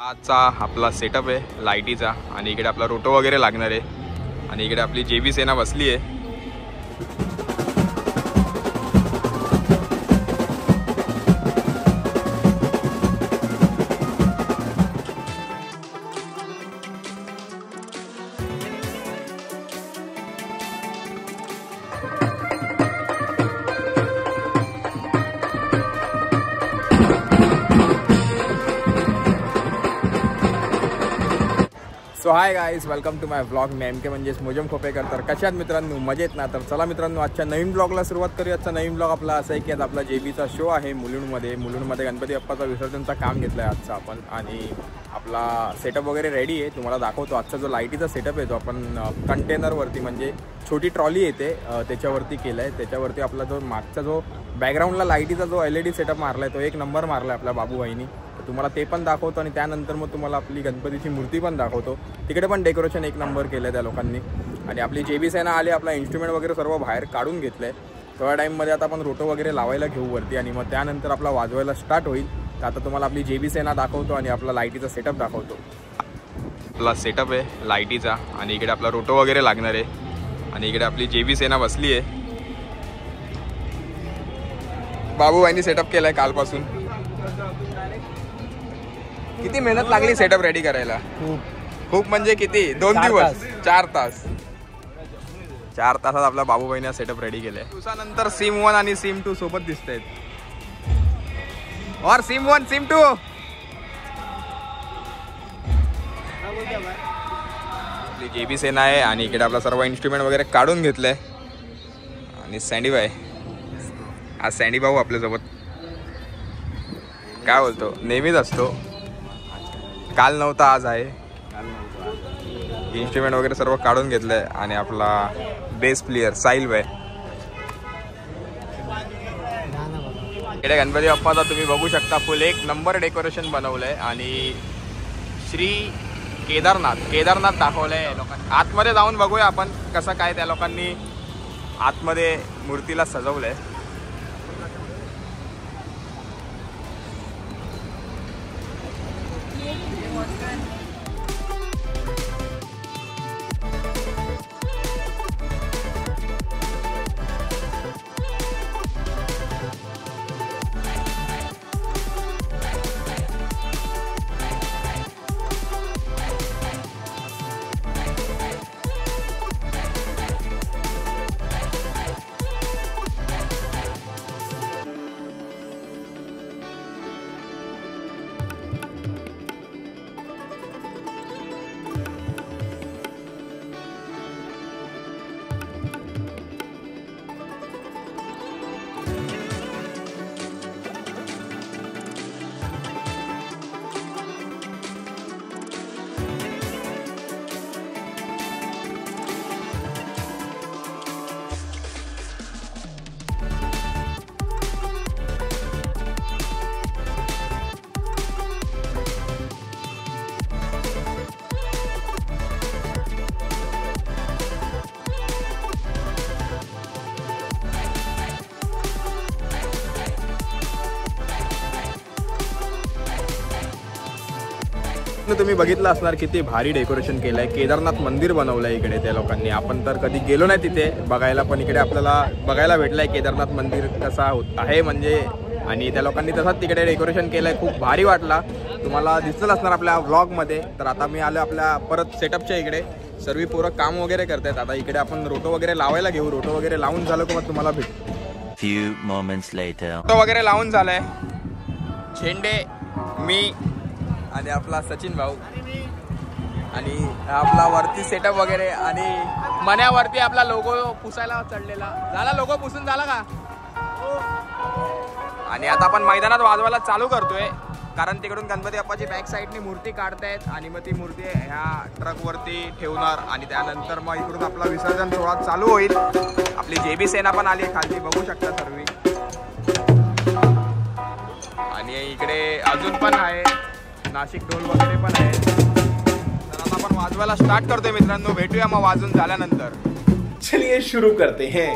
आजचा आपला सेटअप आहे लाईटीचा आणि इकडे आपला रोटो वगैरे लागणार आहे आणि इकडे आपली JB सेना बसली आहे। So hi guys, welcome to my vlog. मी MK म्हणजेच मोजम खोपेकर। तर कशात मित्रांनो, मजेत ना? तर चला मित्रांनो, आजच्या नवीन ब्लॉगला सुरुवात करूया। आजचा नवीन ब्लॉग आपला असा आहे की आज आपला JBचा शो आहे मुलुंडमध्ये गणपती बाप्पाचा विसर्जनचा काम घेतलं आहे आजचा आपण। आणि आपला सेटअप वगैरे रेडी आहे, तुम्हाला दाखवतो। आजचा जो लाईटीचा सेटअप आहे तो आपण कंटेनरवरती म्हणजे छोटी ट्रॉली येते त्याच्यावरती केलं आहे। त्याच्यावरती आपला जो मागचा जो बॅकग्राऊंडला लाईटीचा जो LED सेटअप मारला आहे तो एक नंबर मारला आहे आपल्या बाबूबाईंनी। तुम्हाला ते पण दाखवतो आणि त्यानंतर मग तुम्हाला आपली गणपतीची मूर्ती पण दाखवतो। तिकडे पण डेकोरेशन एक नंबर केलं आहे त्या लोकांनी। आणि आपली JB सेना आली, आपला इन्स्ट्रुमेंट वगैरे सर्व बाहेर काढून घेतलं आहे। थोड्या टाईममध्ये आता आपण रोटो वगैरे लावायला घेऊ वरती आणि मग त्यानंतर आपला वाजवायला स्टार्ट होईल। तर आता तुम्हाला आपली JB सेना दाखवतो आणि आपला लाईटीचा सेटअप दाखवतो। आपला सेटअप आहे लाईटीचा आणि इकडे आपला रोटो वगैरे लागणार आहे आणि इकडे आपली JB सेना बसली आहे। बाबूबाईंनी सेटअप केलाय कालपासून। किती मेहनत लागली सेटअप रेडी करायला? खूप म्हणजे किती? 2 दिवस, 4 तास। 4 तासात आपला बाबूबाईने सेटअप रेडी केलाय। दिवसानंतर सिम 1 आणि सिम 2 सोबत दिसतायत। और सिम 1 सिम 2 आपली JB सेना आहे आणि इकडे आपला सर्व इन्स्ट्रुमेंट वगैरे काढून घेतलंय। आणि सँडी भाई, आज सँडी भाऊ आपल्यासोबत काय बोलतो, नेहमीच असतो। काल नव्हता, आज आहे। इन्स्ट्रुमेंट वगैरे सर्व काढून घेतलंय आणि आपला बेस प्लेयर साहिल भाई। इकडे गणपती बाप्पाचा तुम्ही बघू शकता फुल एक नंबर डेकोरेशन बनवलंय आणि श्री केदारनाथ दाखवलंय लोकांनी। आतमध्ये जाऊन बघूया आपण कसं काय त्या लोकांनी आतमध्ये मूर्तीला सजवलंय। तुम्ही बघितलं असणार किती भारी डेकोरेशन केलंय। केदारनाथ मंदिर बनवलंय इकडे त्या लोकांनी। आपण तर कधी गेलो नाही तिथे बघायला, पण इकडे आपल्याला बघायला भेटलंय केदारनाथ मंदिर कसा आहे म्हणजे। आणि त्या लोकांनी तसंच तिकडे डेकोरेशन केलंय, खूप भारी वाटला। तुम्हाला दिसलं असणार आपल्या व्लॉगमध्ये। तर आता मी आलो आपल्या परत सेटअपच्या इकडे। सर्व पोरं काम वगैरे करतायत। आता इकडे आपण रोटो वगैरे लावायला घेऊ। रोटो वगैरे लावून झालं की मग तुम्हाला भेट। Few moments later. रोटो वगैरे लावून झालंय। झेंडे मी आणि आपला सचिन भाऊ आणि आपला वरती सेटअप वगैरे आणि मण्यावरती आपला लोगो पुसायला चढलेला झाला। लोगो पुसून झाला का? आणि आता आपण मैदानात वाजवायला चालू करतोय, कारण तिकडून गणपती बाप्पाची बॅक साईडनी मूर्ती काढतायत आणि मग ती मूर्ती ह्या ट्रकवरती ठेवणार आणि त्यानंतर मग इकडून आपला विसर्जन सोहळा चालू होईल। आपली JB सेना पण आली खाली, बघू शकता सर्व। आणि इकडे अजून पण आहे नाशिक ढोल वगैरे पण आहे। तर आता आपण वाजवायला स्टार्ट करतोय मित्रांनो। भेटूया मग वाजून झाल्यानंतर। चलिए शुरू करते हैं।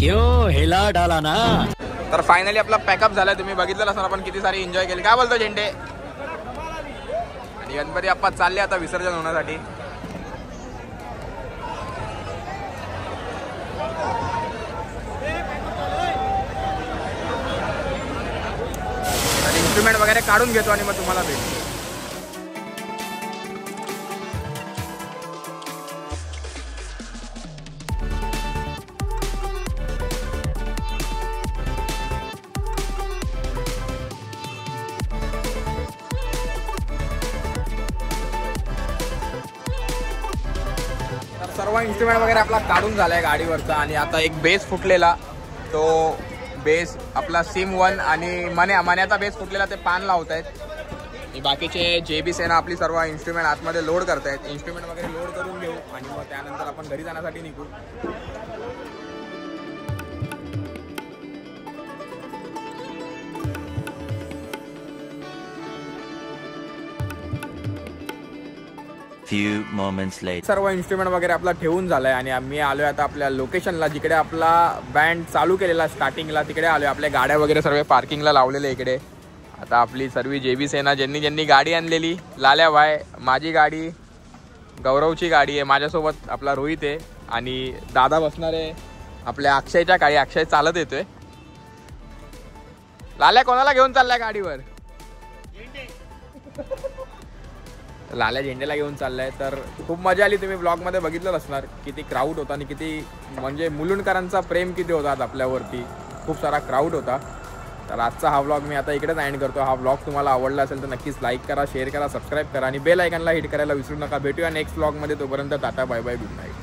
क्यों हिला डाला ना. तर फायनली आपला पॅकअप झालाय. तुम्ही बघितलं असणार आपण किती सारी एन्जॉय केली. काय बोलतो झेंडे? आणि गणपती बाप्पा चालले आता विसर्जन होण्यासाठी. इन्स्ट्रुमेंट वगैरे काढून घेतो आणि मग तुम्हाला भेटतो. सर्व इन्स्ट्रुमेंट वगैरे आपला काढून झालाय गाडीवरचा. आणि आता एक बेस फुटलेला, तो बेस आपला सिम 1 आणि मन्याचा बेस फुटलेला ते पान लावत आहेत. बाकीचे JB सेना आपली सर्व इन्स्ट्रुमेंट आतमध्ये लोड करतायत. इन्स्ट्रुमेंट वगैरे लोड करून घेऊ आणि मग त्यानंतर आपण घरी जाण्यासाठी निघू. Few moments later. सर्व इन्स्ट्रुमेंट वगैरे आपला ठेवून झालाय आणि आम्ही आलोय आता आपल्या लोकेशनला, जिकडे आपला बँड चालू केलेला स्टार्टिंगला. तिकडे आलोय. आपल्या गाड्या वगैरे सर्व पार्किंगला लावलेले इकडे. आता आपली सर्व JB सेना, ज्यांनी गाडी आणलेली, लाल्या भाई, माझी गाडी, गौरवची गाडी आहे, माझ्यासोबत आपला रोहित आहे आणि दादा बसणार आहे आपल्या अक्षयच्या गाडी. अक्षय चालत येतोय. लाल्या कोणाला घेऊन चाललाय गाडीवर? लाल्या झेंडेला घेऊन चाललाय. तर खूप मजा आली. तुम्ही ब्लॉगमध्ये बघितलं असणार किती क्राऊड होता आणि किती म्हणजे मुलुंडकरांचा प्रेम किती होता आज आपल्यावरती. खूप सारा क्राऊड होता. तर आजचा हा व्लॉग मी आता इकडेच एंड करतो. हा व्लॉग तुम्हाला आवडला असेल तर नक्कीच लाईक करा, शेअर करा, सबस्क्राईब करा आणि बेल आयकॉनला हिट करायला विसरू नका. भेटूया नेक्स्ट व्लॉगमध्ये. तोपर्यंत tata, bye bye, good night.